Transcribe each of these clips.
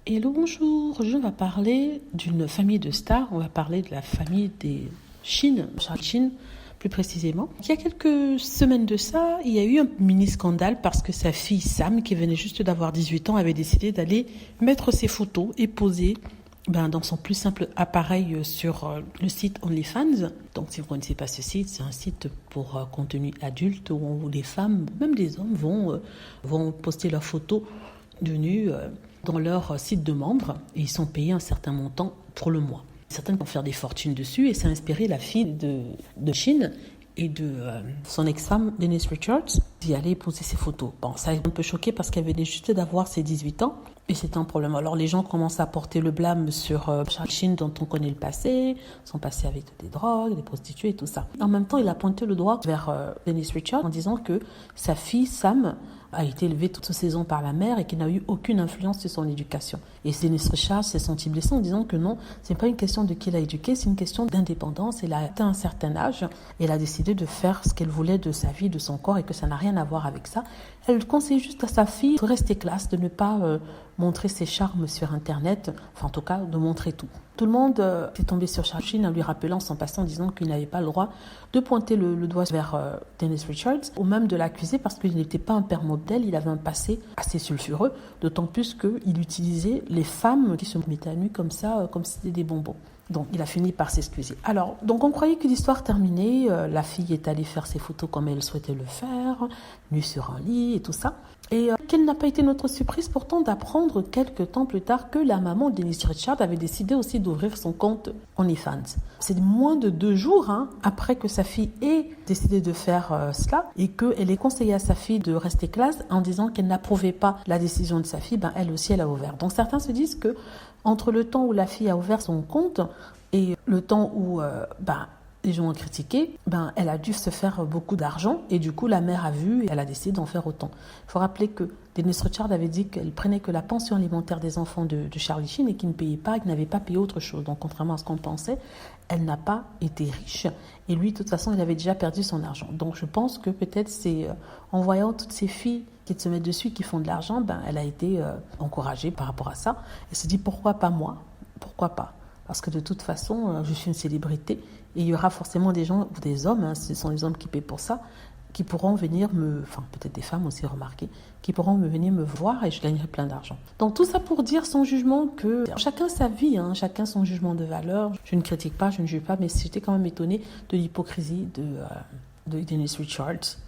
Hello, bonjour. Je vais parler d'une famille de stars. On va parler de la famille des Sheen, Charlie Sheen, plus précisément. Il y a quelques semaines de ça, il y a eu un mini scandale parce que sa fille Sam, qui venait juste d'avoir 18 ans, avait décidé d'aller mettre ses photos et poser dans son plus simple appareil sur le site OnlyFans. Donc, si vous ne connaissez pas ce site, c'est un site pour contenu adulte où les femmes, même des hommes, vont poster leurs photos de nus dans leur site de membres et ils sont payés un certain montant pour le mois. Certaines vont faire des fortunes dessus et ça a inspiré la fille de Sheen et de son ex-femme Denise Richards d'y aller poser ses photos. Bon, ça a un peu choqué parce qu'elle venait juste d'avoir ses 18 ans et c'est un problème. Alors les gens commencent à porter le blâme sur Charlie Sheen dont on connaît le passé, son passé avec des drogues, des prostituées et tout ça. En même temps, il a pointé le doigt vers Denise Richards en disant que sa fille Sam a été élevée toute saison par la mère et qui n'a eu aucune influence sur son éducation. Et Denise Richards s'est sentie blessée en disant que non, c'est pas une question de qui l'a éduquée, c'est une question d'indépendance. Elle a atteint un certain âge et elle a décidé de faire ce qu'elle voulait de sa vie, de son corps et que ça n'a rien à voir avec ça. Elle conseille juste à sa fille de rester classe, de ne pas montrer ses charmes sur Internet, enfin en tout cas de montrer tout. Tout le monde est tombé sur Charlie Sheen en lui rappelant son passé en disant qu'il n'avait pas le droit de pointer le doigt vers Denise Richards ou même de l'accuser parce qu'il n'était pas un père modèle, il avait un passé assez sulfureux, d'autant plus qu'il utilisait les femmes qui se mettaient à nu comme ça, comme si c'était des bonbons. Donc, il a fini par s'excuser. Alors, donc on croyait que l'histoire terminait. La fille est allée faire ses photos comme elle souhaitait le faire, nue sur un lit et tout ça. Et quelle n'a pas été notre surprise pourtant d'apprendre quelques temps plus tard que la maman de Denise Richards avait décidé aussi d'ouvrir son compte OnlyFans. C'est moins de 2 jours après que sa fille ait décidé de faire cela et qu'elle ait conseillé à sa fille de rester classe en disant qu'elle n'approuvait pas la décision de sa fille, elle aussi elle a ouvert. Donc certains se disent que entre le temps où la fille a ouvert son compte et le temps où les gens ont critiqué, elle a dû se faire beaucoup d'argent et du coup la mère a vu et elle a décidé d'en faire autant. Il faut rappeler que Denise Richards avait dit qu'elle prenait que la pension alimentaire des enfants de Charlie Sheen et qu'il ne payait pas, qu'il n'avait pas payé autre chose. Donc contrairement à ce qu'on pensait, elle n'a pas été riche et lui de toute façon il avait déjà perdu son argent. Donc je pense que peut-être c'est en voyant toutes ces filles qui se mettent dessus, qui font de l'argent, elle a été encouragée par rapport à ça. Elle se dit pourquoi pas moi ? Pourquoi pas ? Parce que de toute façon, je suis une célébrité et il y aura forcément des gens, ou des hommes, ce sont les hommes qui paient pour ça, qui pourront venir peut-être des femmes aussi remarquées, qui pourront venir me voir et je gagnerai plein d'argent. Donc tout ça pour dire son jugement que chacun sa vie, chacun son jugement de valeur. Je ne critique pas, je ne juge pas, mais j'étais quand même étonnée de l'hypocrisie de Denise Richards.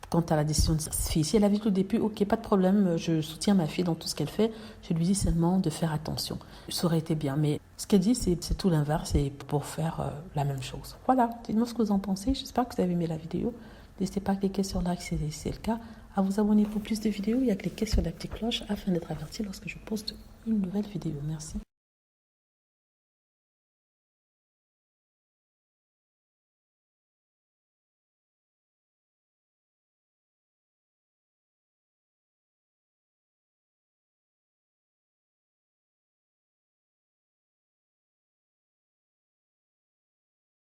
Quant à la décision de sa fille, si elle a vu tout le début, ok, pas de problème, je soutiens ma fille dans tout ce qu'elle fait, je lui dis seulement de faire attention. Ça aurait été bien, mais ce qu'elle dit, c'est tout l'inverse, et pour faire la même chose. Voilà, dites-moi ce que vous en pensez, j'espère que vous avez aimé la vidéo. N'hésitez pas à cliquer sur like si c'est le cas, à vous abonner pour plus de vidéos et à cliquer sur la petite cloche afin d'être averti lorsque je poste une nouvelle vidéo. Merci.